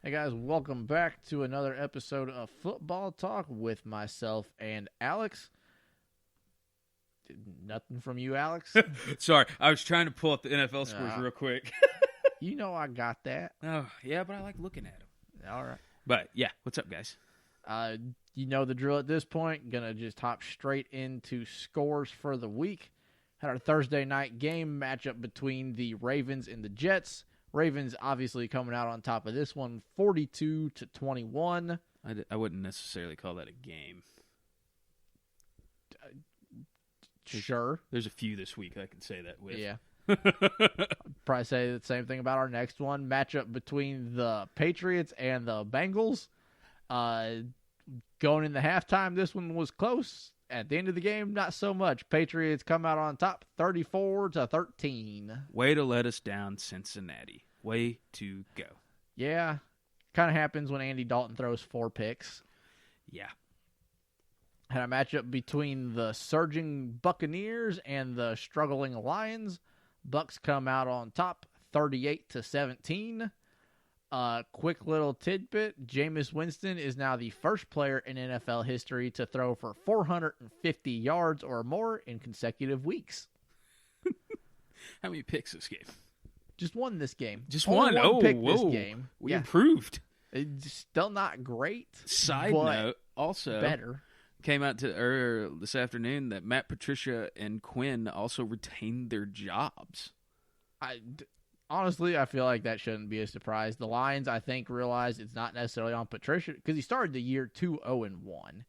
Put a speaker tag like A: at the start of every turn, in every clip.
A: Hey guys, welcome back to another episode of Football Talk with myself and Alex. Nothing from you, Alex?
B: Sorry, I was trying to pull up the NFL scores real quick.
A: You know I got that.
B: Oh, yeah, but I like looking at them.
A: All right.
B: But, yeah, what's up, guys?
A: You know the drill at this point. Gonna just hop straight into scores for the week. Had our Thursday night game matchup between the Ravens and the Jets. Ravens obviously coming out on top of this one, 42-21.
B: I wouldn't necessarily call that a game.
A: Sure.
B: There's a few this week I can say that with.
A: Yeah. Probably say the same thing about our next one. Matchup between the Patriots and the Bengals. Going in the halftime, this one was close. At the end of the game, not so much. Patriots come out on top, 34-13.
B: Way to let us down, Cincinnati. Way to go.
A: Yeah. Kind of happens when Andy Dalton throws 4 picks.
B: Yeah.
A: Had a matchup between the surging Buccaneers and the struggling Lions. Bucks come out on top, 38-17. Quick little tidbit, Jameis Winston is now the first player in NFL history to throw for 450 yards or more in consecutive weeks.
B: How many picks this game?
A: Just one this game.
B: Just
A: Only
B: one?
A: pick
B: Whoa.
A: this game.
B: We
A: Yeah.
B: improved.
A: It's still not great.
B: Side
A: but
B: note, also
A: better.
B: came out to this afternoon that Matt Patricia and Quinn also retained their jobs.
A: Honestly, I feel like that shouldn't be a surprise. The Lions, I think, realized it's not necessarily on Patricia because he started the year 2-0-1.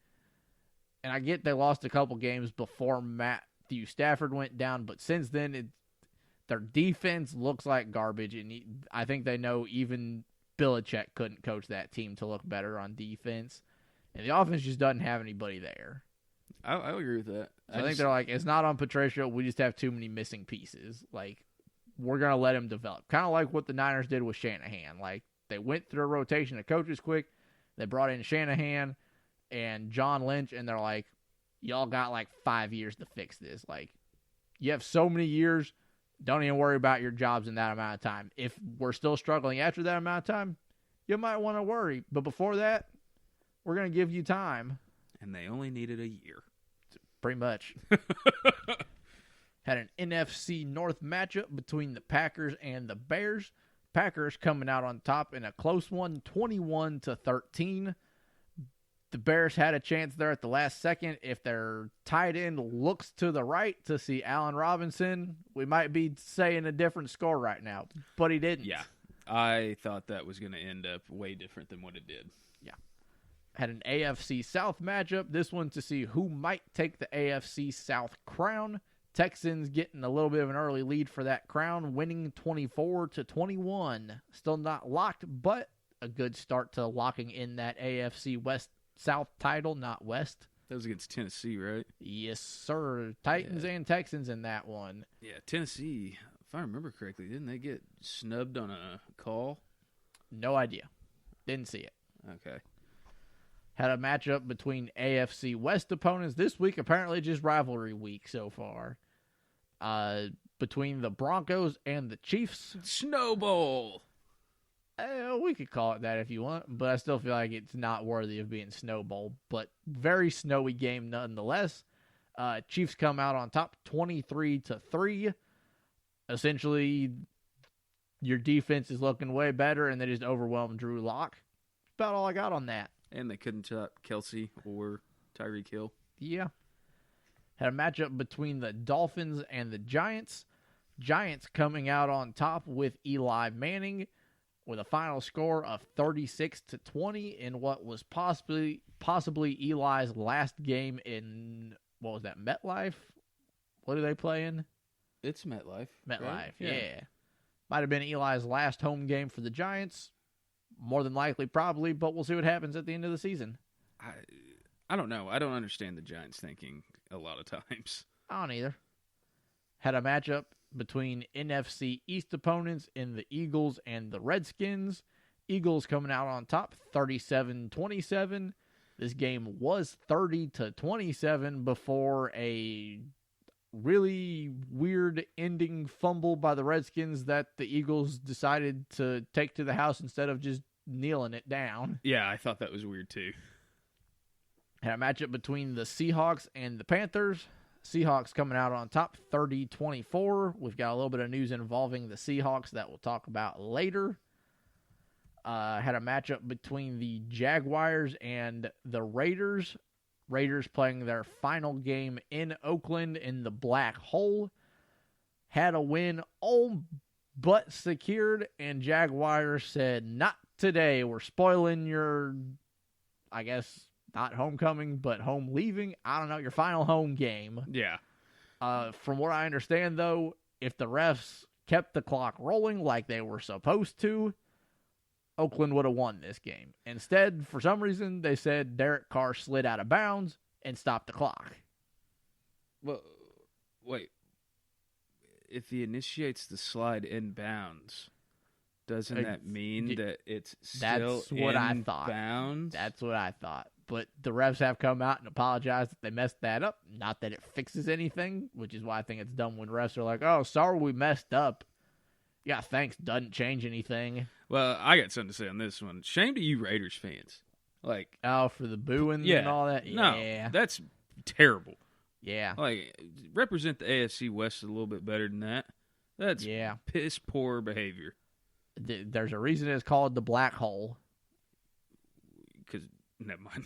A: And I get they lost a couple games before Matthew Stafford went down, but since then, their defense looks like garbage. And I think they know even Belichick couldn't coach that team to look better on defense. And the offense just doesn't have anybody there.
B: I agree with that.
A: So I think they're like, it's not on Patricia. We just have too many missing pieces. Like, we're going to let him develop. Kind of like what the Niners did with Shanahan. Like, they went through a rotation of coaches quick. They brought in Shanahan and John Lynch, and they're like, y'all got like 5 years to fix this. Like, you have so many years. Don't even worry about your jobs in that amount of time. If we're still struggling after that amount of time, you might want to worry. But before that, we're going to give you time.
B: And they only needed a year.
A: Pretty much. Had an NFC North matchup between the Packers and the Bears. Packers coming out on top in a close one, 21-13. The Bears had a chance there at the last second. If their tight end looks to the right to see Allen Robinson, we might be saying a different score right now. But he didn't.
B: Yeah. I thought that was going to end up way different than what it did.
A: Yeah. Had an AFC South matchup. This one to see who might take the AFC South crown. Texans getting a little bit of an early lead for that crown, winning 24-21. Still not locked, but a good start to locking in that AFC West South title, not West.
B: That was against Tennessee, right?
A: Yes, sir. Titans and Texans in that one.
B: Yeah, Tennessee, if I remember correctly, didn't they get snubbed on a call?
A: No idea. Didn't see it.
B: Okay.
A: Had a matchup between AFC West opponents this week. Apparently just rivalry week so far. Between the Broncos and the Chiefs.
B: Snowball!
A: We could call it that if you want, but I still feel like it's not worthy of being snowball. But very snowy game nonetheless. Chiefs come out on top 23-3. Essentially, your defense is looking way better, and they just overwhelmed Drew Lock. That's about all I got on that.
B: And they couldn't stop Kelsey or Tyreek Hill.
A: Yeah. Had a matchup between the Dolphins and the Giants. Giants coming out on top with Eli Manning with a final score of 36-20 in what was possibly Eli's last game in, what was that, MetLife? What are they playing?
B: It's MetLife.
A: MetLife,
B: right?
A: yeah. Might have been Eli's last home game for the Giants. More than likely, probably, but we'll see what happens at the end of the season.
B: I don't know. I don't understand the Giants thinking a lot of times.
A: I don't either. Had a matchup between NFC East opponents in the Eagles and the Redskins. Eagles coming out on top, 37-27. This game was 30-27 before a really weird ending fumble by the Redskins that the Eagles decided to take to the house instead of just kneeling it down.
B: Yeah, I thought that was weird too.
A: Had a matchup between the Seahawks and the Panthers. Seahawks coming out on top 30-24. We've got a little bit of news involving the Seahawks that we'll talk about later. Had a matchup between the Jaguars and the Raiders. Raiders playing their final game in Oakland in the Black Hole. Had a win all but secured, and Jaguars said, not today. We're spoiling your, I guess, not homecoming, but home leaving. I don't know, your final home game.
B: Yeah.
A: From what I understand, though, if the refs kept the clock rolling like they were supposed to, Oakland would have won this game. Instead, for some reason, they said Derek Carr slid out of bounds and stopped the clock.
B: Well, wait. If he initiates the slide in bounds, doesn't that mean that it's still
A: that's what I
B: in
A: thought.
B: bounds?
A: That's what I thought. But the refs have come out and apologized that they messed that up. Not that it fixes anything, which is why I think it's dumb when refs are like, oh, sorry we messed up. Yeah, thanks. Doesn't change anything.
B: Well, I got something to say on this one. Shame to you Raiders fans. Like,
A: oh, for the booing and all that? Yeah.
B: No, that's terrible.
A: Yeah.
B: Like, represent the AFC West a little bit better than that. That's piss poor behavior.
A: There's a reason it's called the Black Hole.
B: Because, never mind.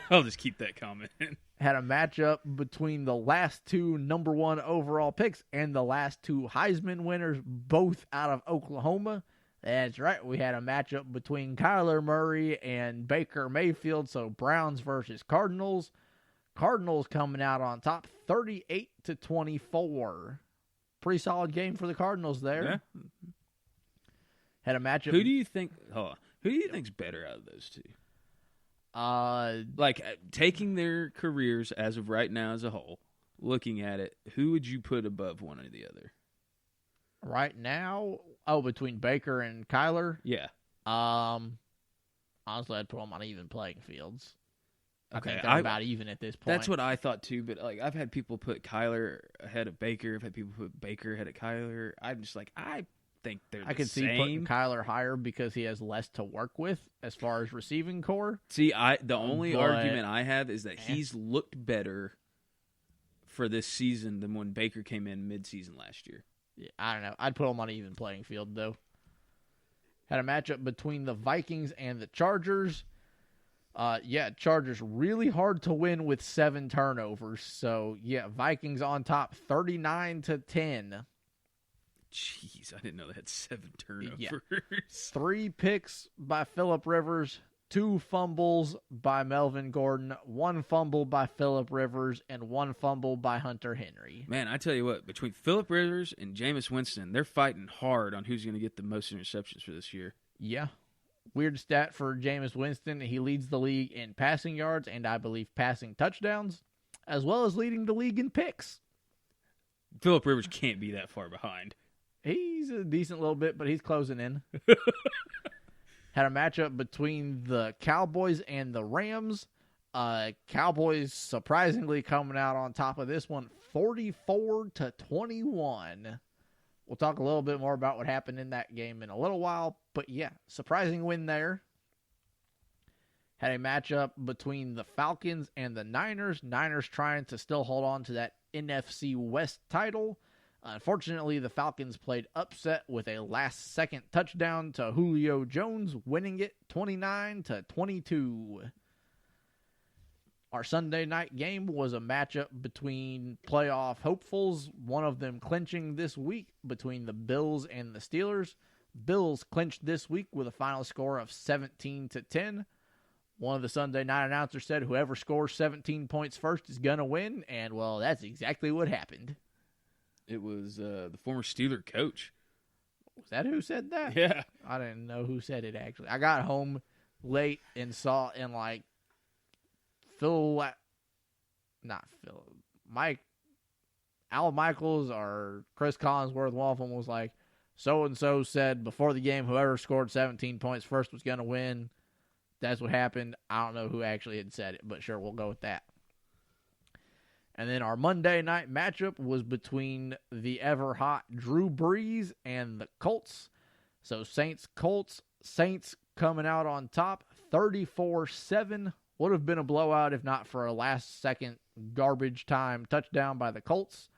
B: I'll just keep that comment in.
A: Had a matchup between the last two number one overall picks and the last two Heisman winners, both out of Oklahoma. That's right. We had a matchup between Kyler Murray and Baker Mayfield, so Browns versus Cardinals. Cardinals coming out on top 38-24. Pretty solid game for the Cardinals there.
B: Yeah.
A: Had a matchup.
B: Who do you think think's better out of those two? Taking their careers as of right now as a whole, looking at it, who would you put above one or the other?
A: Right now, between Baker and Kyler?
B: Yeah.
A: Honestly, I'd put them on even playing fields.
B: Okay,
A: I think they're about even at this point.
B: That's what I thought too, but I've had people put Kyler ahead of Baker. I've had people put Baker ahead of Kyler. I'm just like, I think they're the same.
A: I could see putting Kyler higher because he has less to work with as far as receiving core.
B: See, the only argument I have is that he's looked better for this season than when Baker came in mid-season last year.
A: Yeah, I don't know. I'd put him on an even playing field, though. Had a matchup between the Vikings and the Chargers. Chargers really hard to win with 7 turnovers. So, Vikings on top 39-10.
B: Jeez, I didn't know they had 7 turnovers.
A: Yeah. 3 picks by Phillip Rivers, 2 fumbles by Melvin Gordon, 1 fumble by Phillip Rivers, and 1 fumble by Hunter Henry.
B: Man, I tell you what, between Phillip Rivers and Jameis Winston, they're fighting hard on who's going to get the most interceptions for this year.
A: Yeah. Weird stat for Jameis Winston. He leads the league in passing yards and, I believe, passing touchdowns, as well as leading the league in picks.
B: Phillip Rivers can't be that far behind.
A: He's a decent little bit, but he's closing in. Had a matchup between the Cowboys and the Rams. Cowboys surprisingly coming out on top of this one, 44-21. We'll talk a little bit more about what happened in that game in a little while, but surprising win there. Had a matchup between the Falcons and the Niners. Niners trying to still hold on to that NFC West title. Unfortunately, the Falcons played upset with a last-second touchdown to Julio Jones, winning it 29-22. Our Sunday night game was a matchup between playoff hopefuls, one of them clinching this week between the Bills and the Steelers. Bills clinched this week with a final score of 17-10. One of the Sunday night announcers said whoever scores 17 points first is going to win, and, well, that's exactly what happened.
B: It was the former Steeler coach.
A: Was that who said that?
B: Yeah.
A: I didn't know who said it, actually. I got home late and saw, and Mike, Al Michaels or Chris Collinsworth, one of them was like, so-and-so said before the game, whoever scored 17 points first was going to win. That's what happened. I don't know who actually had said it, but sure, we'll go with that. And then our Monday night matchup was between the ever-hot Drew Brees and the Colts. So Saints-Colts, Saints coming out on top, 34-7. Would have been a blowout if not for a last-second garbage time touchdown by the Colts.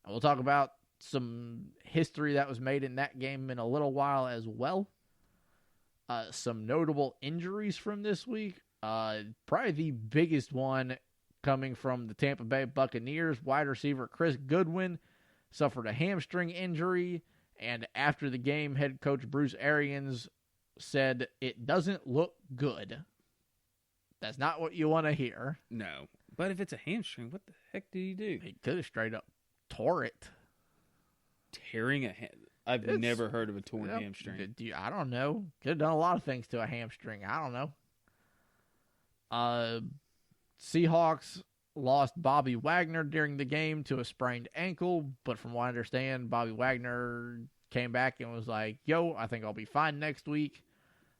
A: And we'll talk about some history that was made in that game in a little while as well. Some notable injuries from this week. Probably the biggest one coming from the Tampa Bay Buccaneers. Wide receiver Chris Goodwin suffered a hamstring injury. And after the game, head coach Bruce Arians said, "It doesn't look good." That's not what you want to hear.
B: No. But if it's a hamstring, what the heck did he do?
A: He could have straight up tore it.
B: Tearing a I've never heard of a torn hamstring.
A: I don't know. Could have done a lot of things to a hamstring. I don't know. Seahawks lost Bobby Wagner during the game to a sprained ankle, but from what I understand, Bobby Wagner came back and was like, "Yo, I think I'll be fine next week."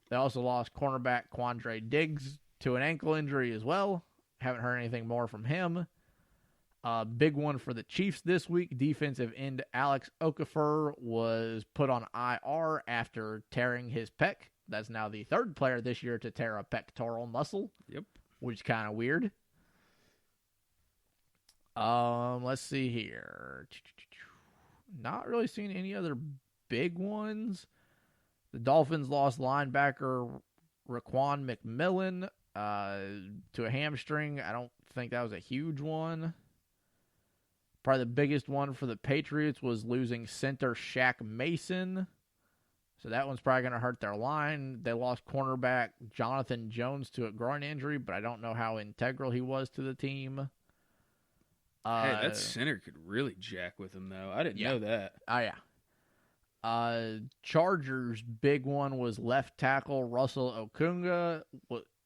A: They also lost cornerback Quandre Diggs to an ankle injury as well. Haven't heard anything more from him. Big one for the Chiefs this week. Defensive end Alex Okafor was put on IR after tearing his pec. That's now the third player this year to tear a pectoral muscle.
B: Yep.
A: Which is kind of weird. Let's see here. Not really seeing any other big ones. The Dolphins lost linebacker Raquan McMillan to a hamstring. I don't think that was a huge one. Probably the biggest one for the Patriots was losing center Shaq Mason. So that one's probably going to hurt their line. They lost cornerback Jonathan Jones to a groin injury, but I don't know how integral he was to the team.
B: Hey, that center could really jack with him, though. I didn't know that.
A: Oh, yeah. Chargers' big one was left tackle Russell Okunga.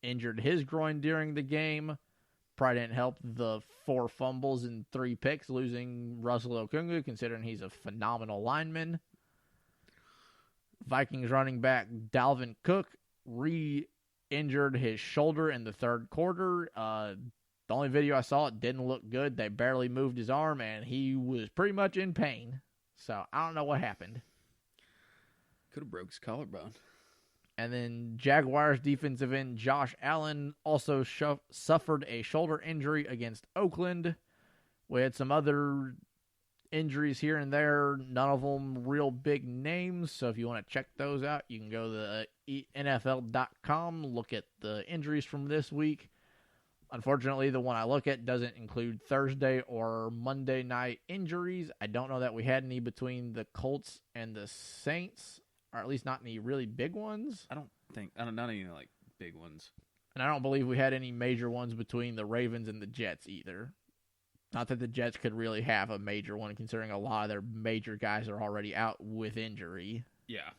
A: Injured his groin during the game. Probably didn't help the 4 fumbles and 3 picks, losing Russell Okunga, considering he's a phenomenal lineman. Vikings running back Dalvin Cook re-injured his shoulder in the third quarter. The only video I saw, it didn't look good. They barely moved his arm, and he was pretty much in pain. So I don't know what happened.
B: Could have broke his collarbone.
A: And then Jaguars defensive end Josh Allen also suffered a shoulder injury against Oakland. We had some other injuries here and there, none of them real big names. So if you want to check those out, you can go to NFL.com, look at the injuries from this week. Unfortunately, the one I look at doesn't include Thursday or Monday night injuries. I don't know that we had any between the Colts and the Saints, or at least not any really big ones.
B: Not any like big ones.
A: And I don't believe we had any major ones between the Ravens and the Jets either. Not that the Jets could really have a major one, considering a lot of their major guys are already out with injury.
B: Yeah.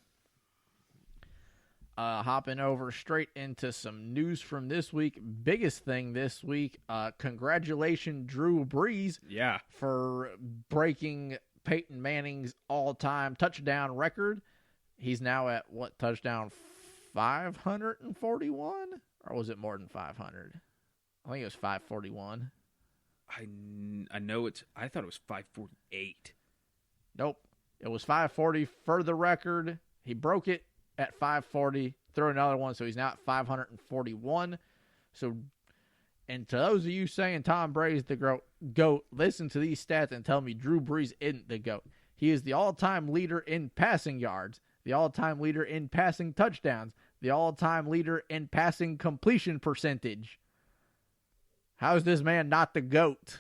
A: Hopping over straight into some news from this week. Biggest thing this week, congratulations, Drew Brees.
B: Yeah.
A: For breaking Peyton Manning's all-time touchdown record. He's now at, touchdown 541? Or was it more than 500? I think it was 541.
B: I know I thought it was 548.
A: Nope. It was 540 for the record. He broke it at 540, threw another one, so he's now at 541. So, and to those of you saying Tom Brady's the GOAT, listen to these stats and tell me Drew Brees isn't the GOAT. He is the all-time leader in passing yards, the all-time leader in passing touchdowns, the all-time leader in passing completion percentage. How is this man not the GOAT?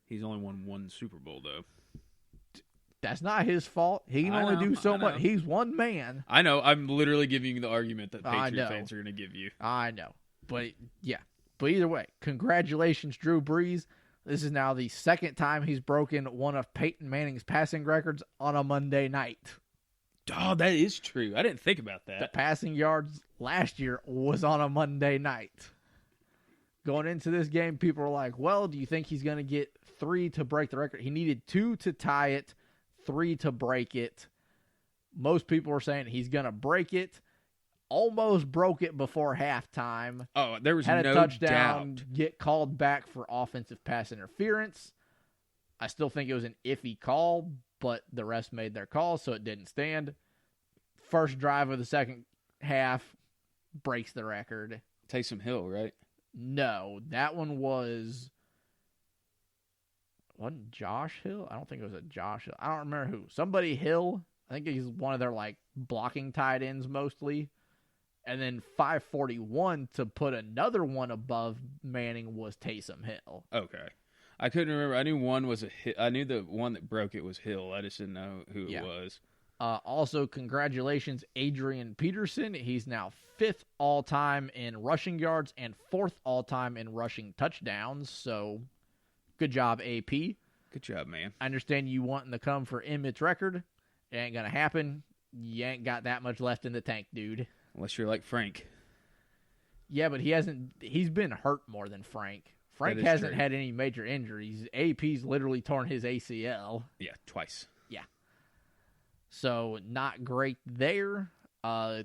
B: He's only won 1 Super Bowl, though.
A: That's not his fault. He can only do so much. He's one man.
B: I know. I'm literally giving you the argument that Patriot fans are going to give you.
A: I know. But, yeah. But either way, congratulations, Drew Brees. This is now the second time he's broken one of Peyton Manning's passing records on a Monday night.
B: Oh, that is true. I didn't think about that.
A: The passing yards last year was on a Monday night. Going into this game, people were like, well, do you think he's going to get 3 to break the record? He needed 2 to tie it, 3 to break it. Most people were saying he's going to break it. Almost broke it before halftime.
B: Oh, there was
A: had
B: no
A: a touchdown,
B: doubt.
A: Get called back for offensive pass interference. I still think it was an iffy call, but the refs made their call, so it didn't stand. First drive of the second half breaks the record.
B: Taysom Hill, right?
A: No, that one wasn't Josh Hill? I don't think it was a Josh Hill. I don't remember who. Somebody Hill. I think he's one of their like blocking tight ends mostly. And then 541 to put another one above Manning was Taysom Hill.
B: Okay. I couldn't remember. I knew one was I knew the one that broke it was Hill. I just didn't know who it was.
A: Also, congratulations, Adrian Peterson. He's now 5th all-time in rushing yards and 4th all-time in rushing touchdowns. So, good job, AP.
B: Good job, man.
A: I understand you wanting to come for Emmitt's record. It ain't going to happen. You ain't got that much left in the tank, dude.
B: Unless you're like Frank.
A: Yeah, but he's been hurt more than Frank. Frank hasn't had any major injuries. AP's literally torn his ACL.
B: Yeah, twice.
A: Yeah. So, not great there.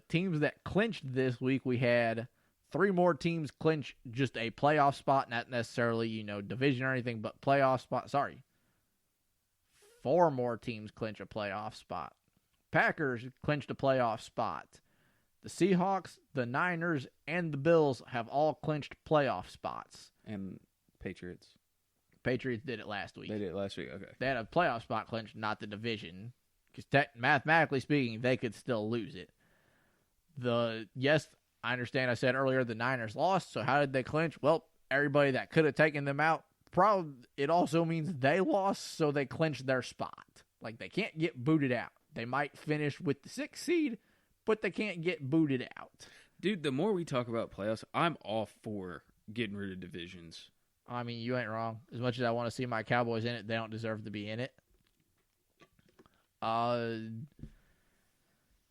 A: Teams that clinched this week, we had 3 more teams clinch just a playoff spot, not necessarily, division or anything, but playoff spot. Sorry. 4 more teams clinch a playoff spot. Packers clinched a playoff spot. The Seahawks, the Niners, and the Bills have all clinched playoff spots.
B: And Patriots.
A: Patriots did it last week.
B: They did it last week, okay.
A: They had a playoff spot clinched, not the division. Because mathematically speaking, they could still lose it. Yes, I understand I said earlier the Niners lost, so how did they clinch? Well, everybody that could have taken them out, it also means they lost, so they clinched their spot. Like, they can't get booted out. They might finish with the 6th seed, but they can't get booted out.
B: Dude, the more we talk about playoffs, I'm all for getting rid of divisions.
A: I mean, you ain't wrong. As much as I want to see my Cowboys in it, they don't deserve to be in it. I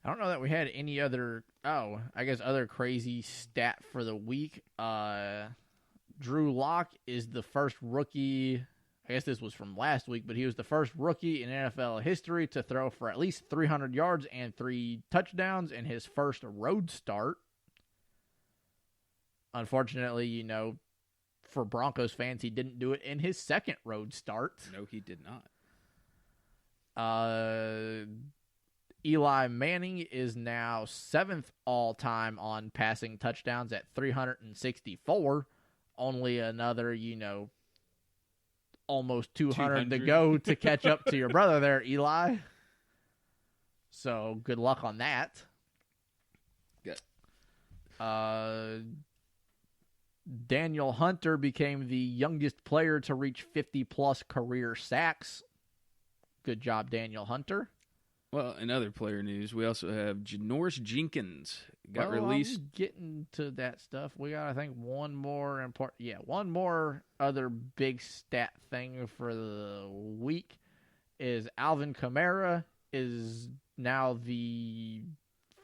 A: don't know that we had any other, other crazy stat for the week. Drew Lock is the first rookie, I guess this was from last week, but he was the first rookie in NFL history to throw for at least 300 yards and 3 touchdowns in his first road start. Unfortunately, for Broncos fans, he didn't do it in his second road start.
B: No, he did not.
A: Eli Manning is now 7th all-time on passing touchdowns at 364. Only another, almost 200 to go to catch up to your brother there, Eli. So, good luck on that.
B: Good.
A: Daniel Hunter became the youngest player to reach 50-plus career sacks. Good job, Daniel Hunter.
B: Well, in other player news, we also have Janoris Jenkins got released.
A: Getting to that stuff, we got, I think, one more other big stat thing for the week is Alvin Kamara is now the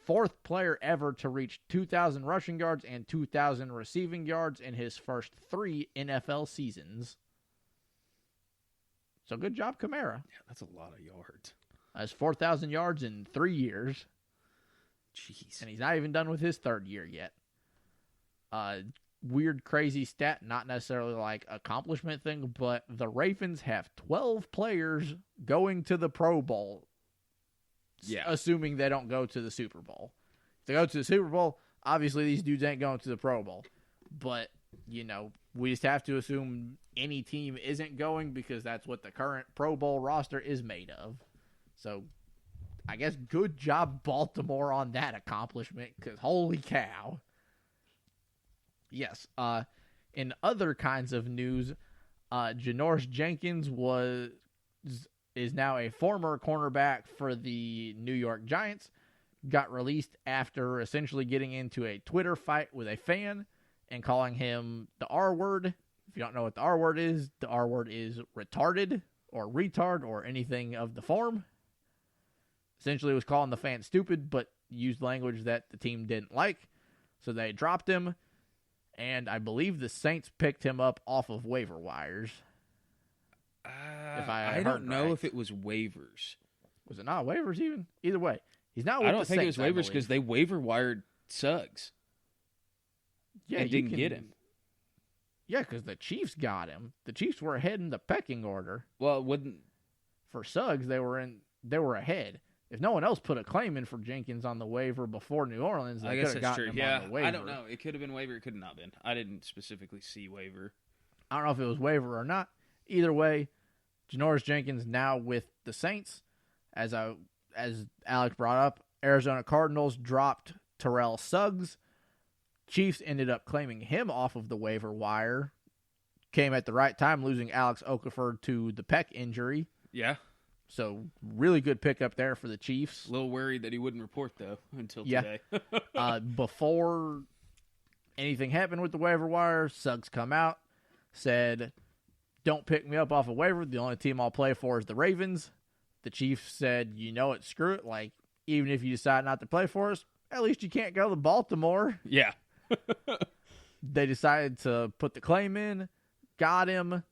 A: 4th player ever to reach 2,000 rushing yards and 2,000 receiving yards in his first 3 NFL seasons. So good job, Kamara.
B: Yeah, that's a lot of yards.
A: That's 4,000 yards in 3 years.
B: Jeez.
A: And he's not even done with his 3rd year yet. Weird, crazy stat, not necessarily like accomplishment thing, but the Ravens have 12 players going to the Pro Bowl.
B: Yeah.
A: Assuming they don't go to the Super Bowl. If they go to the Super Bowl, obviously these dudes ain't going to the Pro Bowl. But, we just have to assume any team isn't going because that's what the current Pro Bowl roster is made of. So, I guess good job, Baltimore, on that accomplishment, because holy cow. Yes, in other kinds of news, Janoris Jenkins is now a former cornerback for the New York Giants, got released after essentially getting into a Twitter fight with a fan and calling him the R word. If you don't know what the R word is retarded or retard or anything of the form. Essentially was calling the fan stupid, but used language that the team didn't like. So they dropped him, and I believe the Saints picked him up off of waiver wires.
B: I don't know if it was waivers.
A: Was it not waivers even? Either way, he's not with
B: I don't
A: the
B: think
A: Saints,
B: it was waivers because they waiver wired Suggs.
A: Yeah,
B: and didn't get him.
A: Yeah, because the Chiefs got him. The Chiefs were ahead in the pecking order.
B: Well, it wouldn't
A: for Suggs? They were ahead. if no one else put a claim in for Jenkins on the waiver before New Orleans, they could have gotten him on the waiver.
B: I don't know. It could have been waiver. It could have not been. I didn't specifically see waiver.
A: I don't know if it was waiver or not. Either way, Janoris Jenkins now with the Saints. As Alex brought up, Arizona Cardinals dropped Terrell Suggs. Chiefs ended up claiming him off of the waiver wire. Came at the right time, losing Alex Okafor to the pec injury.
B: Yeah.
A: So, really good pickup there for the Chiefs.
B: A little worried that he wouldn't report, though, until today.
A: Before anything happened with the waiver wire, Suggs come out, said, don't pick me up off a waiver. The only team I'll play for is the Ravens. The Chiefs said, you know it, screw it. Like, even if you decide not to play for us, at least you can't go to Baltimore.
B: Yeah.
A: They decided to put the claim in, got him.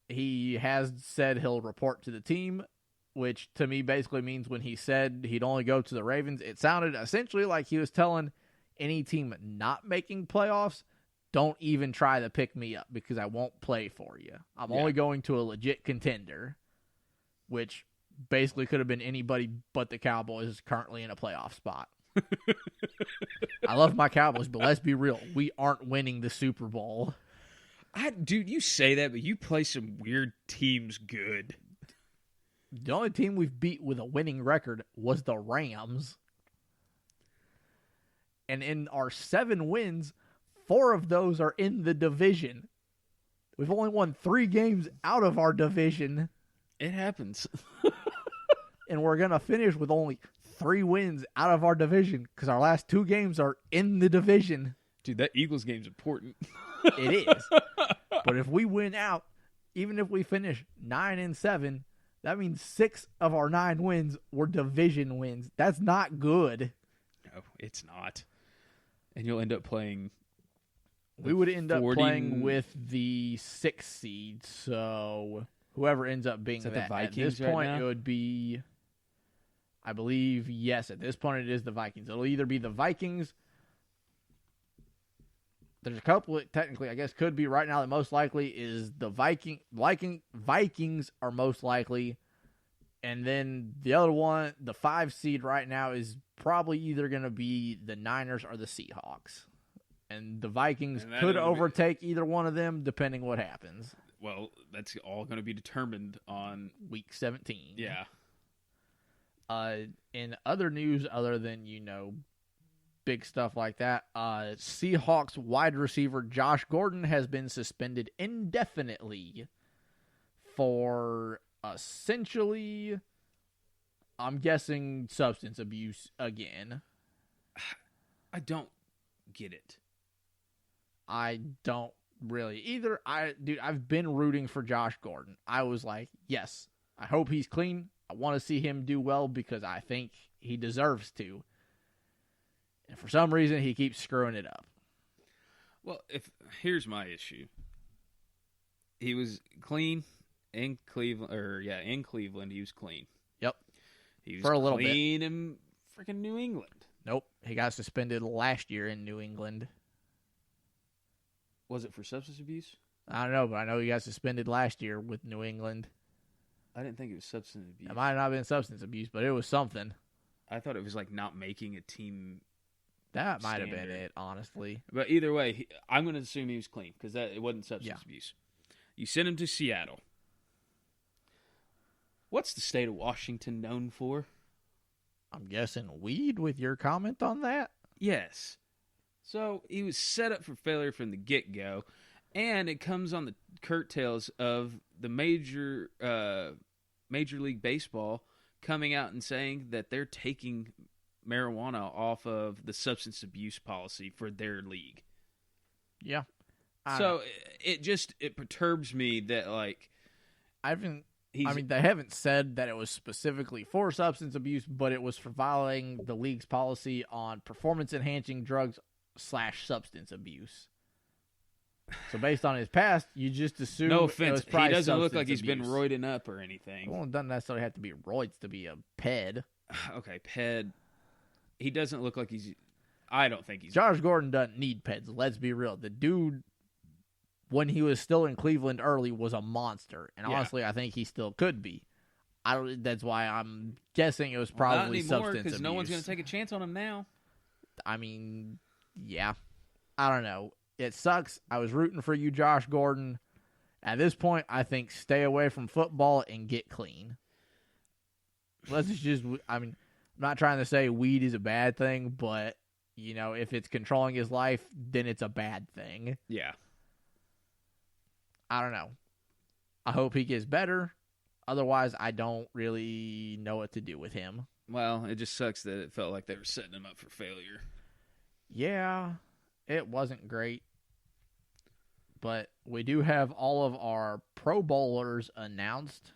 A: He has said he'll report to the team, which to me basically means when he said he'd only go to the Ravens, it sounded essentially like he was telling any team not making playoffs, don't even try to pick me up because I won't play for you. I'm only going to a legit contender, which basically could have been anybody but the Cowboys currently in a playoff spot. I love my Cowboys, but let's be real. We aren't winning the Super Bowl.
B: Dude, you say that, but you play some weird teams good.
A: The only team we've beat with a winning record was the Rams. And in our 7 wins, 4 of those are in the division. We've only won 3 games out of our division.
B: It happens.
A: And we're going to finish with only 3 wins out of our division because our last 2 games are in the division.
B: Dude, that Eagles game's important.
A: It is. But if we win out, even if we finish 9-7, that means 6 of our 9 wins were division wins. That's not good.
B: No, it's not. And you'll end up playing.
A: We would end up playing with the 6th seed. So whoever ends up being that,
B: the Vikings
A: at this point,
B: right now?
A: it would be, I believe, yes, at this point it is the Vikings. It'll either be the Vikings. There's a couple that technically, I guess, could be right now. The most likely is the Vikings are most likely. And then the other one, the 5 seed right now, is probably either going to be the Niners or the Seahawks. And the Vikings could overtake either one of them depending what happens.
B: Well, that's all going to be determined on
A: Week 17.
B: Yeah.
A: In other news, other than, big stuff like that, Seahawks wide receiver Josh Gordon has been suspended indefinitely for essentially, I'm guessing, substance abuse again.
B: I don't get it.
A: I don't really either. I've been rooting for Josh Gordon. I was like, yes, I hope he's clean. I want to see him do well because I think he deserves to. And for some reason, he keeps screwing it up.
B: Well, here's my issue. He was clean in Cleveland, in Cleveland, he was clean.
A: Yep.
B: He was
A: for a little bit.
B: Clean in freaking New England.
A: Nope. He got suspended last year in New England.
B: Was it for substance abuse?
A: I don't know, but I know he got suspended last year with New England.
B: I didn't think it was substance abuse.
A: It might not have been substance abuse, but it was something.
B: I thought it was like not making a team.
A: That might have been it, honestly.
B: But either way, I'm going to assume he was clean because it wasn't substance abuse. You sent him to Seattle. What's the state of Washington known for?
A: I'm guessing weed with your comment on that?
B: Yes. So he was set up for failure from the get-go, and it comes on the curtails of the Major League Baseball coming out and saying that they're taking marijuana off of the substance abuse policy for their league.
A: Yeah.
B: So it perturbs me that
A: they haven't said that it was specifically for substance abuse, but it was for violating the league's policy on performance-enhancing drugs / substance abuse. So based on his past, you just assume.
B: No offense, he doesn't look like he's
A: abuse.
B: been roiding up or anything.
A: Well, it doesn't necessarily have to be roids to be a ped.
B: Okay, ped. He doesn't look like he's. I don't think he's.
A: Josh Gordon doesn't need peds. Let's be real. The dude, when he was still in Cleveland early, was a monster, and honestly, I think he still could be. That's why I'm guessing it was
B: Not
A: probably
B: anymore,
A: substance abuse.
B: because no one's going to take a chance on him now.
A: I mean, yeah. I don't know. It sucks. I was rooting for you, Josh Gordon. At this point, I think stay away from football and get clean. Let's just, I mean, I'm not trying to say weed is a bad thing, but, you know, if it's controlling his life, then it's a bad thing.
B: Yeah.
A: I don't know. I hope he gets better. Otherwise, I don't really know what to do with him.
B: Well, it just sucks that it felt like they were setting him up for failure.
A: Yeah, it wasn't great. But we do have all of our Pro Bowlers announced.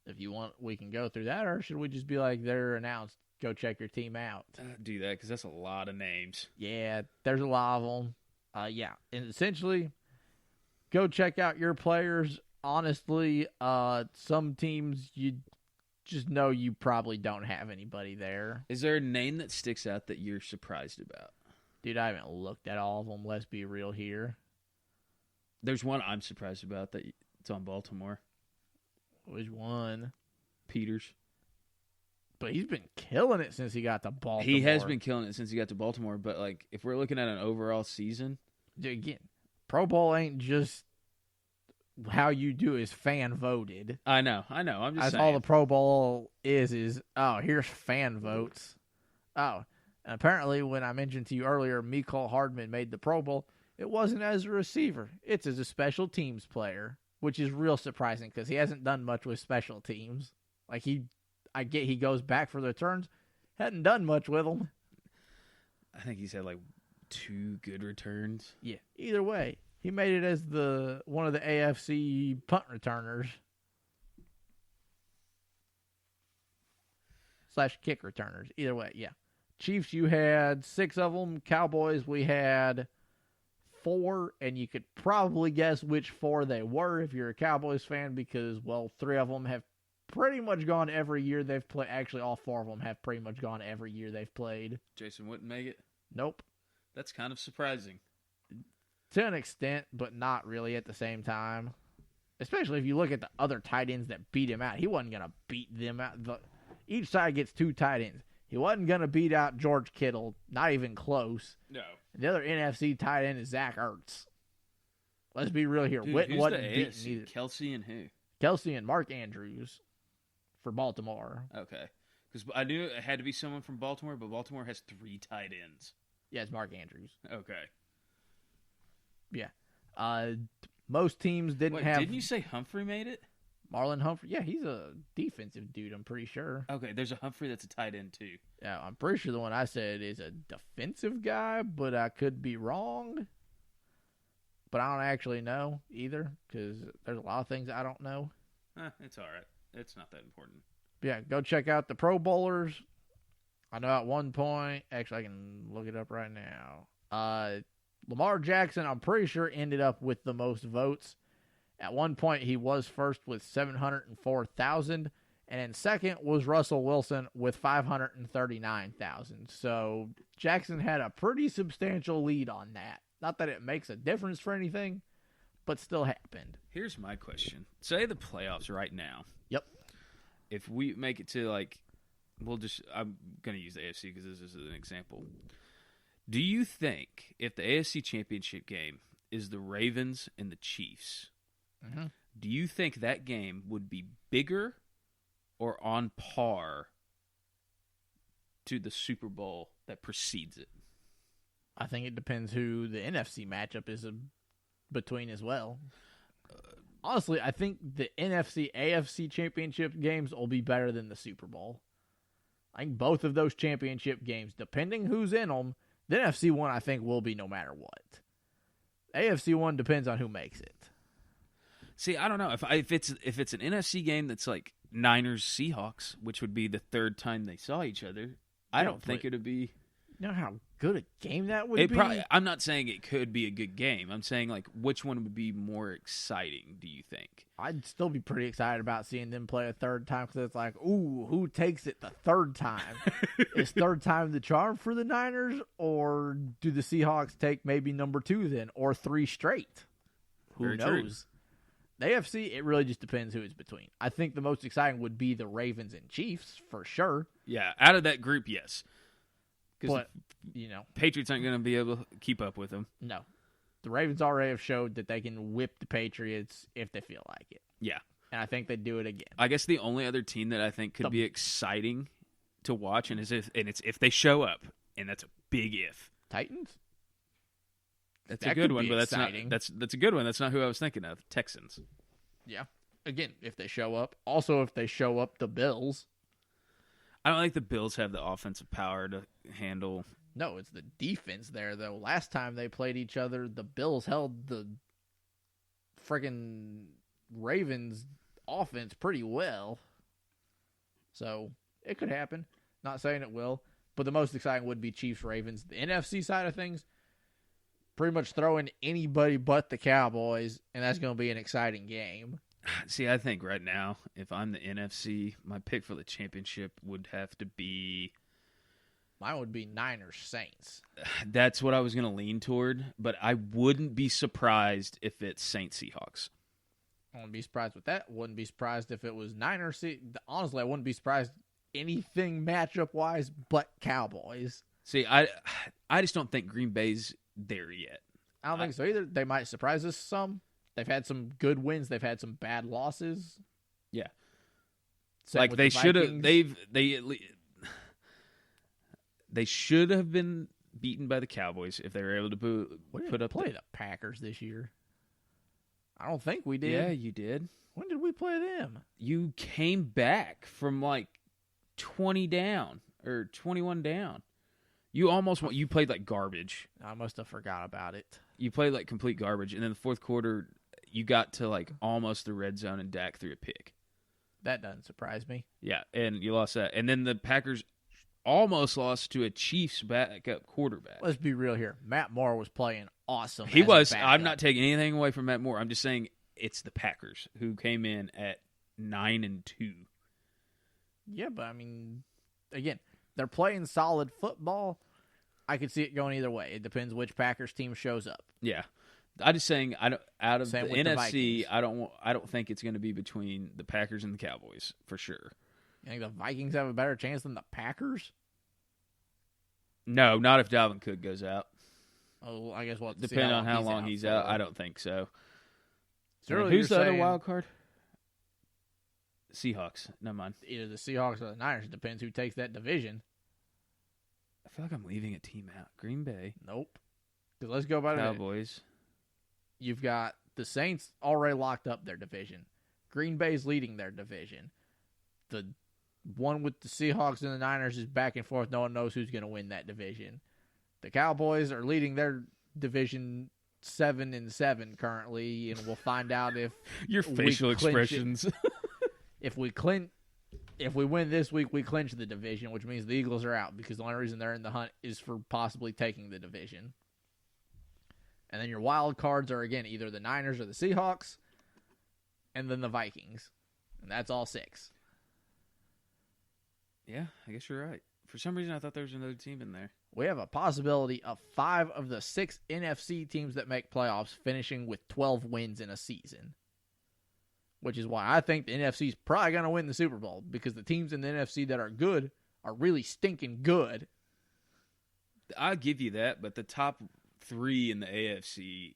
A: If you want, we can go through that, or should we just be like, they're announced, go check your team out?
B: Do that, because that's a lot of names.
A: Yeah, there's a lot of them. Yeah, and essentially, go check out your players. Honestly, some teams you just know you probably don't have anybody there.
B: Is there a name that sticks out that you're surprised about?
A: Dude, I haven't looked at all of them. Let's be real here.
B: There's one I'm surprised about that it's on Baltimore.
A: Which one?
B: Peters.
A: But he's been killing it since he got to Baltimore.
B: He has been killing it since he got to Baltimore, but like if we're looking at an overall season,
A: dude, again, Pro Bowl ain't just how you do is fan voted.
B: I know. I'm just
A: That's
B: saying.
A: all the Pro Bowl is oh, here's fan votes. Oh, and apparently when I mentioned to you earlier, Mecole Hardman made the Pro Bowl. It wasn't as a receiver. It's as a special teams player, which is real surprising because he hasn't done much with special teams. Like I get he goes back for the returns. Hadn't done much with them.
B: I think he's had like 2 good returns.
A: Yeah. Either way, he made it as one of the AFC punt returners / kick returners. Either way, yeah. Chiefs, you had 6 of them. Cowboys, we had 4, and you could probably guess which 4 they were if you're a Cowboys fan because, well, 3 of them have pretty much gone every year they've played. Actually, all 4 of them have pretty much gone every year they've played.
B: Jason wouldn't make it?
A: Nope.
B: That's kind of surprising.
A: To an extent, but not really at the same time. Especially if you look at the other tight ends that beat him out. He wasn't going to beat them out. Each side gets 2 tight ends. He wasn't going to beat out George Kittle. Not even close.
B: No.
A: The other NFC tight end is Zach Ertz. Let's be real here.
B: Dude,
A: Witten
B: who's
A: wasn't
B: the
A: beating
B: AFC?
A: either.
B: Kelsey and who?
A: Kelsey and Mark Andrews for Baltimore.
B: Okay. Because I knew it had to be someone from Baltimore, but Baltimore has 3 tight ends.
A: Yeah, it's Mark Andrews.
B: Okay.
A: Yeah. Most teams didn't have...
B: Didn't you say Humphrey made it?
A: Marlon Humphrey? Yeah, he's a defensive dude, I'm pretty sure.
B: Okay, there's a Humphrey that's a tight end, too.
A: Yeah, I'm pretty sure the one I said is a defensive guy, but I could be wrong. But I don't actually know either, because there's a lot of things I don't know.
B: It's all right. It's not that important.
A: Yeah, go check out the Pro Bowlers. I know at one point, actually I can look it up right now. Lamar Jackson, I'm pretty sure, ended up with the most votes. At one point, he was first with 704,000, and in second was Russell Wilson with 539,000. So Jackson had a pretty substantial lead on that. Not that it makes a difference for anything, but still happened.
B: Here's my question. Say the playoffs right now.
A: Yep.
B: If we make it to, like, I'm going to use the AFC because this is an example. Do you think if the AFC Championship game is the Ravens and the Chiefs, do you think that game would be bigger or on par to the Super Bowl that precedes it?
A: I think it depends who the NFC matchup is between as well. Honestly, I think the NFC-AFC championship games will be better than the Super Bowl. I think both of those championship games, depending who's in them, the NFC one I think will be no matter what. AFC one depends on who makes it.
B: See, I don't know if it's an NFC game that's like Niners Seahawks, which would be the 3rd time they saw each other. I don't think it'd be.
A: You know how good a game that would be?
B: I'm not saying it could be a good game. I'm saying, like, which one would be more exciting, do you think?
A: I'd still be pretty excited about seeing them play a 3rd time because it's like, ooh, who takes it the 3rd time? Is 3rd time the charm for the Niners, or do the Seahawks take maybe number 2 then, or 3 straight? Who
B: Very
A: knows?
B: true.
A: The AFC, it really just depends who it's between. I think the most exciting would be the Ravens and Chiefs, for sure.
B: Yeah, out of that group, yes.
A: But,
B: Patriots aren't going to be able to keep up with them.
A: No. The Ravens already have showed that they can whip the Patriots if they feel like it.
B: Yeah.
A: And I think they'd do it again.
B: I guess the only other team that I think could be exciting to watch, it's if they show up, and that's a big if.
A: Titans?
B: That's a good one, but that's a good one. That's not who I was thinking of. Texans.
A: Yeah. Again, if they show up. Also, if they show up, the Bills.
B: I don't think the Bills have the offensive power to handle.
A: No, it's the defense there, though. Last time they played each other, the Bills held the friggin' Ravens offense pretty well. So, it could happen. Not saying it will. But the most exciting would be Chiefs-Ravens. The NFC side of things, pretty much throw in anybody but the Cowboys, and that's going to be an exciting game.
B: See, I think right now, if I'm the NFC, my pick for the championship would have to be...
A: Mine would be Niners-Saints.
B: That's what I was going to lean toward, but I wouldn't be surprised if it's Saints-Seahawks.
A: I wouldn't be surprised with that. Wouldn't be surprised if it was Niners. Honestly, I wouldn't be surprised anything matchup-wise but Cowboys.
B: See, I just don't think Green Bay's there yet.
A: I don't think so either. They might surprise us some. They've had some good wins. They've had some bad losses.
B: Yeah.
A: Same
B: like
A: with
B: they
A: the
B: should have
A: Vikings.
B: they should have been beaten by the Cowboys if they were able to put up
A: the Packers this year. I don't think we did.
B: Yeah, you did.
A: When did we play them?
B: You came back from like 20 down or 21 down. You played like garbage.
A: I must have forgot about it.
B: You played like complete garbage, and then the fourth quarter, you got to like almost the red zone, and Dak threw a pick.
A: That doesn't surprise me.
B: Yeah, and you lost that. And then the Packers almost lost to a Chiefs backup quarterback.
A: Let's be real here. Matt Moore was playing awesome.
B: He was. I'm not taking anything away from Matt Moore. I'm just saying it's the Packers who came in at 9-2.
A: Yeah, but I mean, again, they're playing solid football. I could see it going either way. It depends which Packers team shows up.
B: Yeah, I'm just saying. Out of
A: Same
B: the
A: with the
B: NFC,
A: Vikings.
B: I don't think it's going to be between the Packers and the Cowboys for sure.
A: You think the Vikings have a better chance than the Packers?
B: No, not if Dalvin Cook goes out.
A: Oh, I guess we'll have to see
B: Depending on how long he's out,
A: for.
B: I don't think so.
A: So
B: Who's the other wild card? Seahawks. Never mind.
A: Either the Seahawks or the Niners. It depends who takes that division.
B: I feel like I'm leaving a team out. Green Bay.
A: Nope. Because let's go about it.
B: Cowboys.
A: You've got the Saints already locked up their division. Green Bay's leading their division. The one with the Seahawks and the Niners is back and forth. No one knows who's going to win that division. The Cowboys are leading their division 7-7 currently, and we'll find out if
B: your facial expressions.
A: If we win this week, we clinch the division, which means the Eagles are out because the only reason they're in the hunt is for possibly taking the division. And then your wild cards are, again, either the Niners or the Seahawks, and then the Vikings. And that's all 6.
B: Yeah, I guess you're right. For some reason, I thought there was another team in there.
A: We have a possibility of 5 of the 6 NFC teams that make playoffs finishing with 12 wins in a season. Which is why I think the NFC is probably going to win the Super Bowl, because the teams in the NFC that are good are really stinking good.
B: I'll give you that, but the top 3 in the AFC,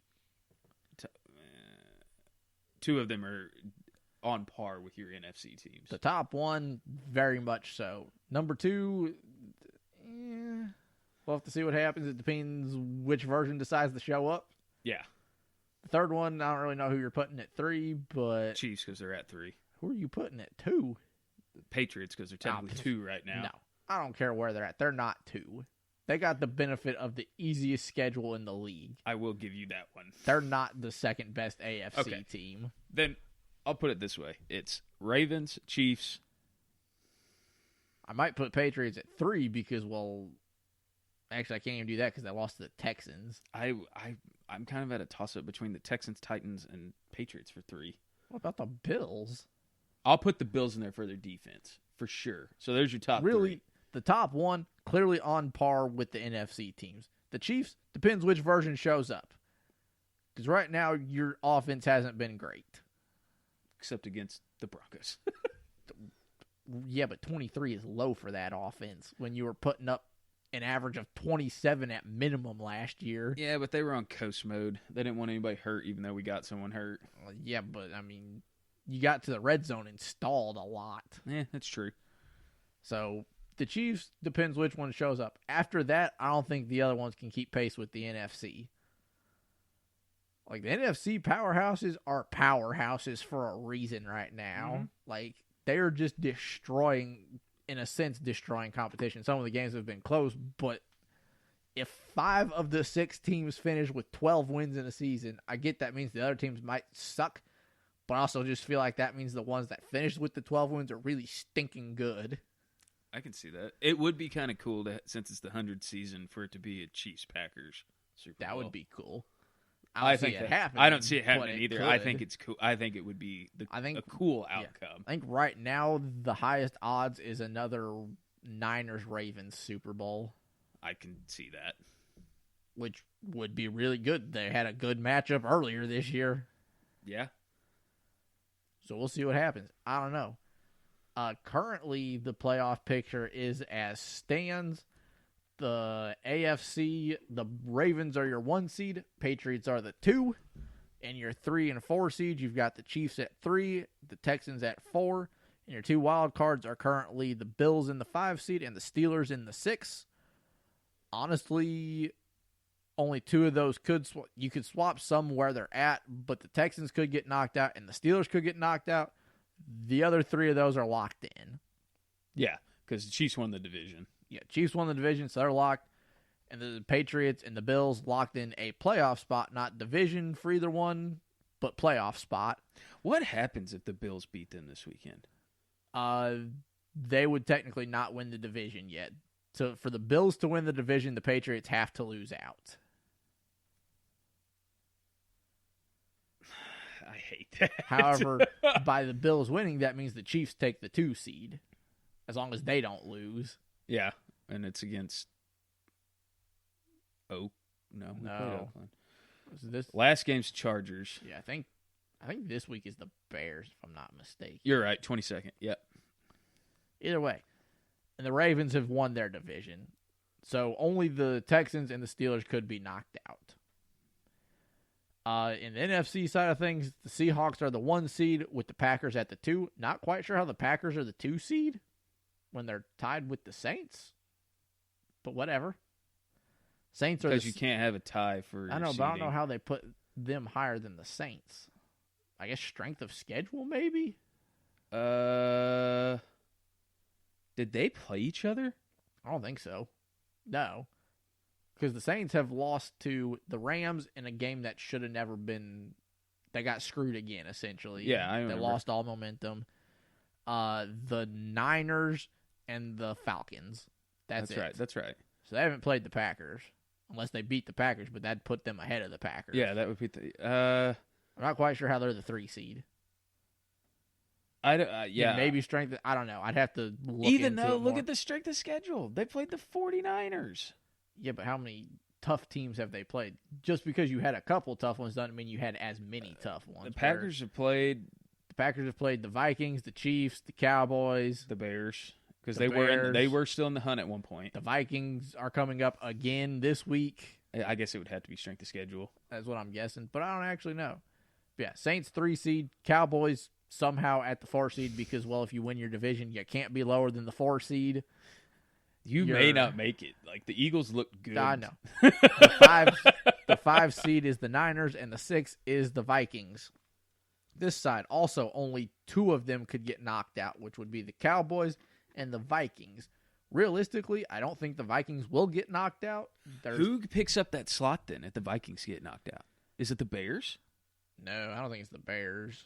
B: 2 of them are on par with your NFC teams.
A: The top 1, very much so. Number 2, we'll have to see what happens. It depends which version decides to show up.
B: Yeah.
A: The third one, I don't really know who you're putting at 3, but...
B: Chiefs, because they're at 3.
A: Who are you putting at 2?
B: Patriots, because they're technically 2 right now.
A: No, I don't care where they're at. They're not 2. They got the benefit of the easiest schedule in the league.
B: I will give you that one.
A: They're not the second best AFC team.
B: Then I'll put it this way. It's Ravens, Chiefs.
A: I might put Patriots at 3 because, well... Actually, I can't even do that because they lost to the Texans.
B: I'm kind of at a toss-up between the Texans, Titans, and Patriots for 3.
A: What about the Bills?
B: I'll put the Bills in there for their defense, for sure. So there's your top 3.
A: The top 1, clearly on par with the NFC teams. The Chiefs, depends which version shows up. Because right now, your offense hasn't been great.
B: except against the Broncos.
A: Yeah, but 23 is low for that offense when you were putting up an average of 27 at minimum last year.
B: Yeah, but they were on coast mode. They didn't want anybody hurt, even though we got someone hurt.
A: Yeah, but, I mean, you got to the red zone and stalled a lot.
B: Yeah, that's true.
A: So, the Chiefs, depends which one shows up. After that, I don't think the other ones can keep pace with the NFC. Like, the NFC powerhouses are powerhouses for a reason right now.
B: Mm-hmm.
A: Like, they're just destroying competition. Some of the games have been close, but if 5 of the 6 teams finish with 12 wins in a season, I get that means the other teams might suck, but I also just feel like that means the ones that finish with the 12 wins are really stinking good.
B: I can see that. It would be kind of cool to, since it's the 100th season, for it to be a Chiefs-Packers Super Bowl.
A: That would be cool.
B: I think it happening. I don't see it happening either.
A: Could.
B: I think it's cool. I think it would be a cool outcome.
A: Yeah. I think right now the highest odds is another Niners-Ravens Super Bowl.
B: I can see that.
A: Which would be really good. They had a good matchup earlier this year.
B: Yeah.
A: So we'll see what happens. I don't know. Currently, the playoff picture is as stands. The AFC, the Ravens are your 1 seed. Patriots are the 2. And your 3 and 4 seeds, you've got the Chiefs at 3, the Texans at 4. And your 2 wild cards are currently the Bills in the 5 seed and the Steelers in the 6. Honestly, only 2 of those you could swap some where they're at, but the Texans could get knocked out and the Steelers could get knocked out. The other 3 of those are locked in.
B: Yeah, because the Chiefs won the division.
A: Yeah, Chiefs won the division, so they're locked. And the Patriots and the Bills locked in a playoff spot, not division for either one, but playoff spot.
B: What happens if the Bills beat them this weekend?
A: They would technically not win the division yet. So for the Bills to win the division, the Patriots have to lose out.
B: I hate that.
A: However, by the Bills winning, that means the Chiefs take the 2 seed, as long as they don't lose.
B: Yeah, and it's against No. Oakland.
A: This
B: last game's Chargers.
A: Yeah, I think this week is the Bears, if I'm not mistaken.
B: You're right, 22nd. Yep.
A: Either way. And the Ravens have won their division. So only the Texans and the Steelers could be knocked out. In the NFC side of things, the Seahawks are the 1 seed with the Packers at the 2. Not quite sure how the Packers are the 2 seed when they're tied with the Saints. But whatever. Saints are
B: because you can't have a tie for.
A: I know,
B: seeding.
A: but I don't know how they put them higher than the Saints. I guess strength of schedule, maybe.
B: Did they play each other?
A: I don't think so. No, because the Saints have lost to the Rams in a game that should have never been. They got screwed again, essentially.
B: Yeah, I remember.
A: They lost all momentum. The Niners and the Falcons. That's it.
B: Right. That's right.
A: So they haven't played the Packers. Unless they beat the Packers, but that'd put them ahead of the Packers.
B: Yeah, that would be the.
A: I'm not quite sure how they're the 3 seed.
B: Yeah.
A: Maybe strength. I don't know. I'd have to look
B: Even
A: into
B: though,
A: it
B: look
A: more.
B: at the strength of schedule. They played the 49ers.
A: Yeah, but how many tough teams have they played? Just because you had a couple tough ones doesn't mean you had as many tough ones.
B: The Packers have played.
A: The Packers have played the Vikings, the Chiefs, the Cowboys,
B: the Bears. Because
A: The
B: they were still in the hunt at one point.
A: The Vikings are coming up again this week.
B: I guess it would have to be strength of schedule.
A: That's what I'm guessing, but I don't actually know. But yeah, Saints 3 seed, Cowboys somehow at the 4 seed because, well, if you win your division, you can't be lower than the 4 seed.
B: You may not make it. Like, the Eagles look good.
A: I know. The 5 seed is the Niners, and the 6 is the Vikings. This side, also, only 2 of them could get knocked out, which would be the Cowboys and the Vikings. Realistically, I don't think the Vikings will get knocked out.
B: Who picks up that slot then if the Vikings get knocked out? Is it the Bears?
A: No, I don't think it's the Bears.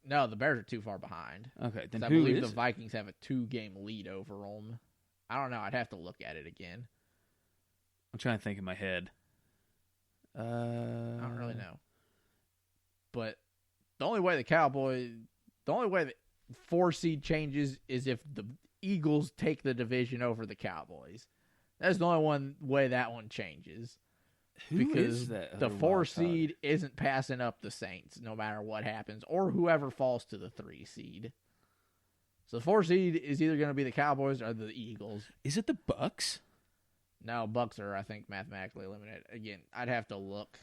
A: No, the Bears are too far behind.
B: Okay, then
A: I
B: who
A: believe
B: is?
A: The Vikings have a 2-game lead over them. I don't know. I'd have to look at it again.
B: I'm trying to think in my head.
A: I don't really know. But the only way the 4 seed changes is if the Eagles take the division over the Cowboys. That's the only way that one changes.
B: Who is that?
A: The
B: other
A: 4
B: wild card?
A: seed isn't passing up the Saints no matter what happens, or whoever falls to the 3 seed. So the 4 seed is either going to be the Cowboys or the Eagles.
B: Is it the Bucks?
A: No, Bucks are, I think, mathematically eliminated. Again, I'd have to look.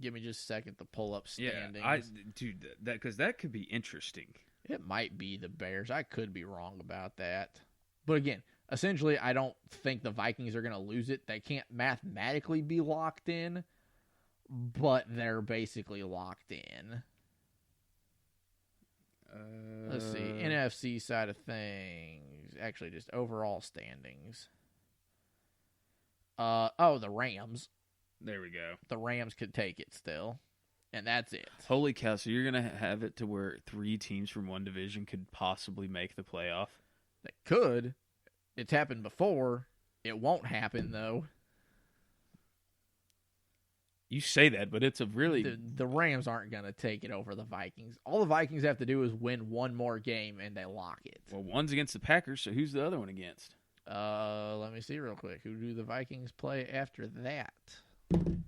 A: Give me just a second to pull up standings.
B: Yeah, because that could be interesting.
A: It might be the Bears. I could be wrong about that. But again, essentially, I don't think the Vikings are going to lose it. They can't mathematically be locked in, but they're basically locked in. Let's see. NFC side of things. Actually, just overall standings. The Rams.
B: There we go.
A: The Rams could take it still. And that's it.
B: Holy cow, so you're going to have it to where 3 teams from one division could possibly make the playoff?
A: They could. It's happened before. It won't happen, though.
B: You say that, but it's a really...
A: The Rams aren't going to take it over the Vikings. All the Vikings have to do is win one more game, and they lock it.
B: Well, one's against the Packers, so who's the other one against?
A: Let me see real quick. Who do the Vikings play after that?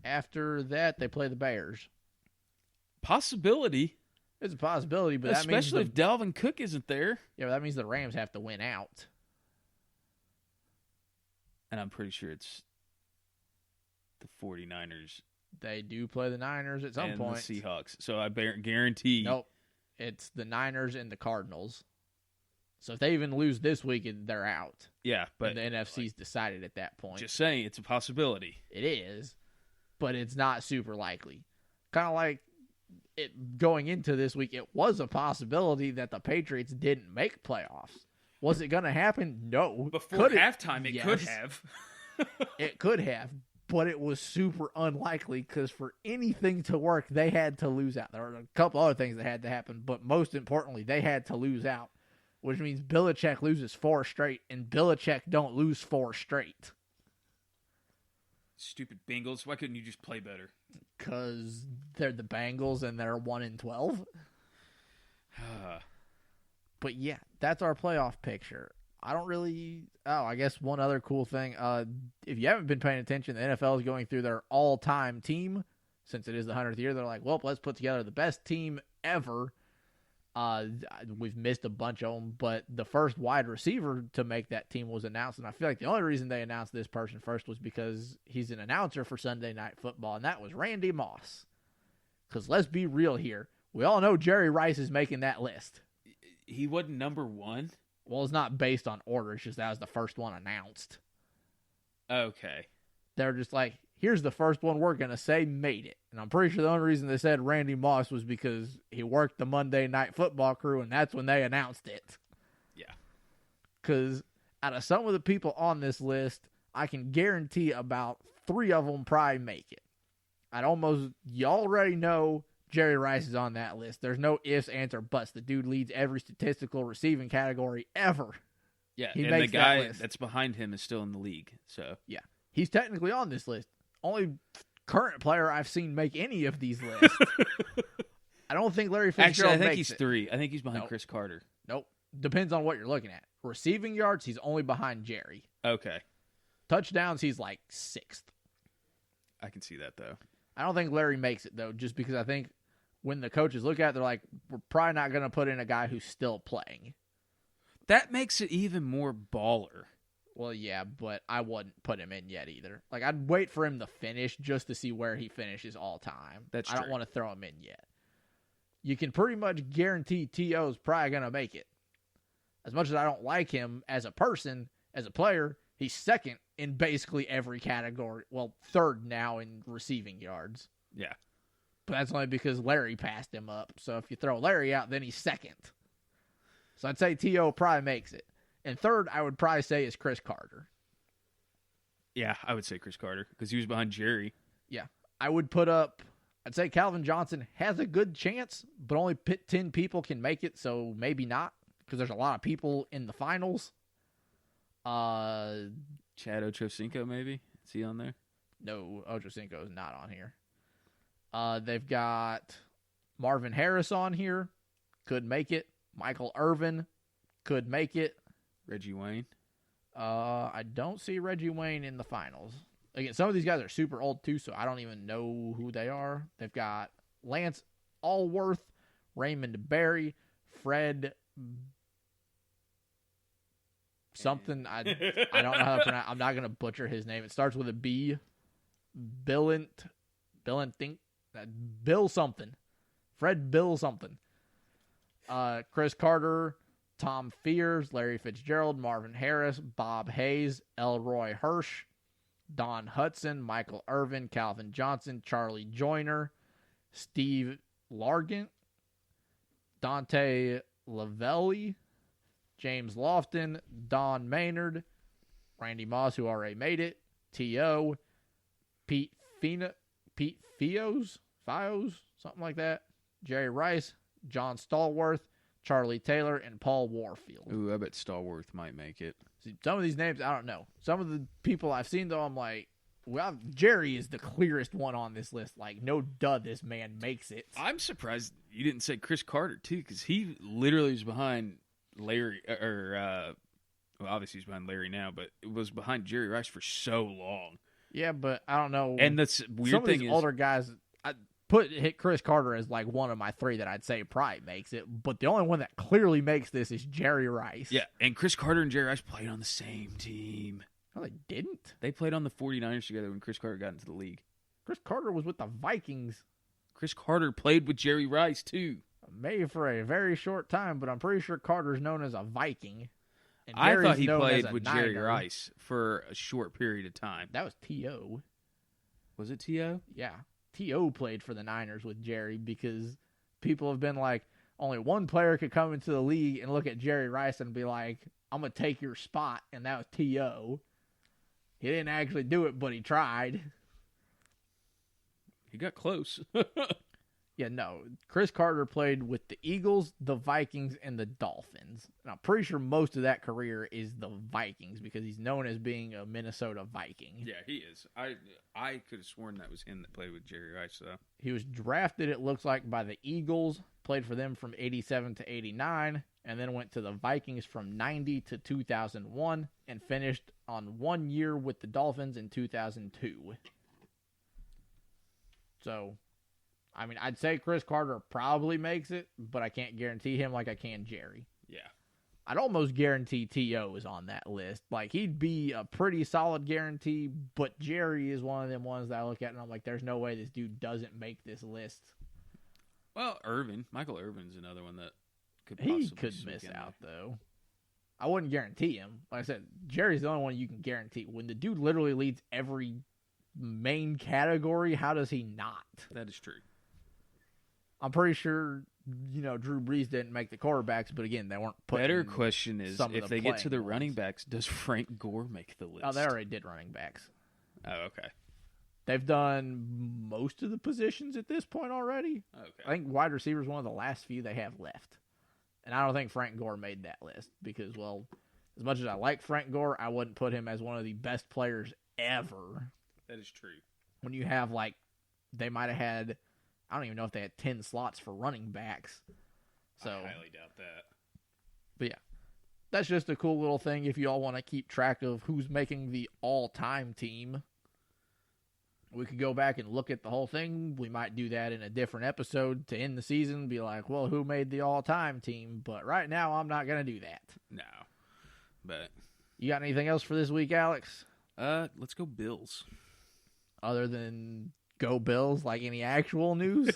A: After that, they play the Bears.
B: Possibility.
A: It's a possibility, but
B: especially if Dalvin Cook isn't there.
A: Yeah, but that means the Rams have to win out.
B: And I'm pretty sure it's the 49ers.
A: They do play the Niners at some point.
B: And the Seahawks. So I guarantee.
A: Nope. It's the Niners and the Cardinals. So if they even lose this week, they're out.
B: Yeah, but
A: and the NFC's decided at that point.
B: Just saying, it's a possibility.
A: It is, but it's not super likely. Kind of like it going into this week, it was a possibility that the Patriots didn't make playoffs. Was it going to happen? No.
B: Before halftime, it could have.
A: It could have, but it was super unlikely because for anything to work, they had to lose out. There were a couple other things that had to happen, but most importantly, they had to lose out, which means Belichick loses 4 straight, and Belichick don't lose 4 straight.
B: Stupid Bengals. Why couldn't you just play better?
A: Because they're the Bengals and they're 1-12. But yeah, that's our playoff picture. I don't really... Oh, I guess one other cool thing. If you haven't been paying attention, the NFL is going through their all-time team. Since it is the 100th year, they're like, well, let's put together the best team ever. We've missed a bunch of them, but the first wide receiver to make that team was announced, and I feel like the only reason they announced this person first was because he's an announcer for Sunday Night Football, and that was Randy Moss. Because let's be real here. We all know Jerry Rice is making that list.
B: He wasn't number 1?
A: Well, it's not based on order. It's just that was the first one announced.
B: Okay.
A: They're just like, here's the first one we're going to say made it. And I'm pretty sure the only reason they said Randy Moss was because he worked the Monday Night Football crew, and that's when they announced it.
B: Yeah.
A: Because out of some of the people on this list, I can guarantee about 3 of them probably make it. You already know Jerry Rice is on that list. There's no ifs, ands, or buts. The dude leads every statistical receiving category ever.
B: Yeah,
A: he
B: and
A: makes
B: the guy
A: that list.
B: That's behind him is still in the league. So
A: yeah, he's technically on this list. Only current player I've seen make any of these lists. I don't think Larry Fitzgerald
B: Actually, I think
A: makes
B: he's 3. I think he's behind Chris Carter.
A: Nope. Depends on what you're looking at. Receiving yards, he's only behind Jerry.
B: Okay.
A: Touchdowns, he's like 6th.
B: I can see that, though.
A: I don't think Larry makes it, though, just because I think when the coaches look at it, they're like, we're probably not going to put in a guy who's still playing.
B: That makes it even more baller.
A: Well, yeah, but I wouldn't put him in yet either. Like, I'd wait for him to finish just to see where he finishes all time.
B: That's
A: I
B: true.
A: don't want to throw him in yet. You can pretty much guarantee T.O.'s probably going to make it. As much as I don't like him as a person, as a player, he's 2nd in basically every category. Well, 3rd now in receiving yards.
B: Yeah.
A: But that's only because Larry passed him up. So if you throw Larry out, then he's 2nd. So I'd say T.O. probably makes it. And 3rd, I would probably say, is Chris Carter.
B: Yeah, I would say Chris Carter because he was behind Jerry.
A: Yeah. I would put up, I'd say Calvin Johnson has a good chance, but only 10 people can make it, so maybe not because there's a lot of people in the finals.
B: Chad Ochocinco, maybe? Is he on there?
A: No, Ochocinco is not on here. They've got Marvin Harris on here. Could make it. Michael Irvin could make it.
B: Reggie Wayne?
A: I don't see Reggie Wayne in the finals. again, some of these guys are super old too, so I don't even know who they are. They've got Lance Allworth, Raymond Berry, Fred something. I don't know how to pronounce. I'm not gonna butcher his name. It starts with a B. Bill something. Fred Bill something. Chris Carter, Tom Fears, Larry Fitzgerald, Marvin Harris, Bob Hayes, Elroy Hirsch, Don Hudson, Michael Irvin, Calvin Johnson, Charlie Joyner, Steve Largent, Dante Lavelli, James Lofton, Don Maynard, Randy Moss, who already made it, T.O., Pete Fios, something like that, Jerry Rice, John Stallworth, Charlie Taylor, and Paul Warfield.
B: Ooh, I bet Stallworth might make it.
A: See, some of these names, I don't know. Some of the people I've seen, though, I'm like, well, Jerry is the clearest one on this list. Like, no duh, this man makes it.
B: I'm surprised you didn't say Chris Carter, too, because he literally was behind Larry, well, obviously he's behind Larry now, but it was behind Jerry Rice for so long.
A: Yeah, but I don't know.
B: And that's weird
A: some
B: thing
A: of these
B: is,
A: older guys, I hit Chris Carter as like one of my three that I'd say probably makes it. But the only one that clearly makes this is Jerry Rice.
B: Yeah, and Chris Carter and Jerry Rice played on the same team.
A: No, they didn't.
B: They played on the 49ers together when Chris Carter got into the league.
A: Chris Carter was with the Vikings.
B: Chris Carter played with Jerry Rice, too.
A: Maybe for a very short time, but I'm pretty sure Carter's known as a Viking. And
B: I
A: Jerry's
B: thought he
A: known
B: played
A: as a
B: with
A: Niner.
B: Jerry Rice for a short period of time.
A: That was T.O.
B: Was it T.O.?
A: Yeah. T.O. played for the Niners with Jerry because people have been like, only one player could come into the league and look at Jerry Rice and be like, I'm going to take your spot, and that was T.O. He didn't actually do it, but he tried.
B: He got close.
A: Yeah, no. Chris Carter played with the Eagles, the Vikings, and the Dolphins. And I'm pretty sure most of that career is the Vikings because he's known as being a Minnesota Viking.
B: Yeah, he is. I could have sworn that was him that played with Jerry Rice, though.
A: He was drafted, it looks like, by the Eagles, played for them from 87 to 89, and then went to the Vikings from 90 to 2001, and finished on 1 year with the Dolphins in 2002. So, I mean, I'd say Chris Carter probably makes it, but I can't guarantee him like I can Jerry.
B: Yeah.
A: I'd almost guarantee T.O. is on that list. Like, he'd be a pretty solid guarantee, but Jerry is one of them ones that I look at and I'm like, there's no way this dude doesn't make this list.
B: Well, Michael Irvin's another one that could
A: He could miss out, though. I wouldn't guarantee him. Like I said, Jerry's the only one you can guarantee. When the dude literally leads every main category, how does he not?
B: That is true.
A: I'm pretty sure, Drew Brees didn't make the quarterbacks, but again, they weren't putting.
B: Better question is, if they get to the
A: ones.
B: running backs, does Frank Gore make the list?
A: Oh, they already did running backs.
B: Oh, okay.
A: They've done most of the positions at this point already.
B: Okay.
A: I think wide receiver is one of the last few they have left. And I don't think Frank Gore made that list because, well, as much as I like Frank Gore, I wouldn't put him as one of the best players ever.
B: That is true.
A: When you have, they might have had, I don't even know if they had 10 slots for running backs. So,
B: I highly doubt that.
A: But yeah, that's just a cool little thing if you all want to keep track of who's making the all-time team. We could go back and look at the whole thing. We might do that in a different episode to end the season. Be like, well, who made the all-time team? But right now, I'm not going to do that.
B: No. But
A: you got anything else for this week, Alex?
B: Let's go Bills.
A: Other than go Bills, like any actual news?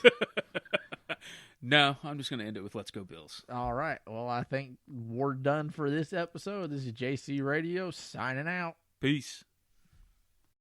B: No, I'm just going to end it with let's go Bills.
A: All right. Well, I think we're done for this episode. This is JC Radio signing out.
B: Peace.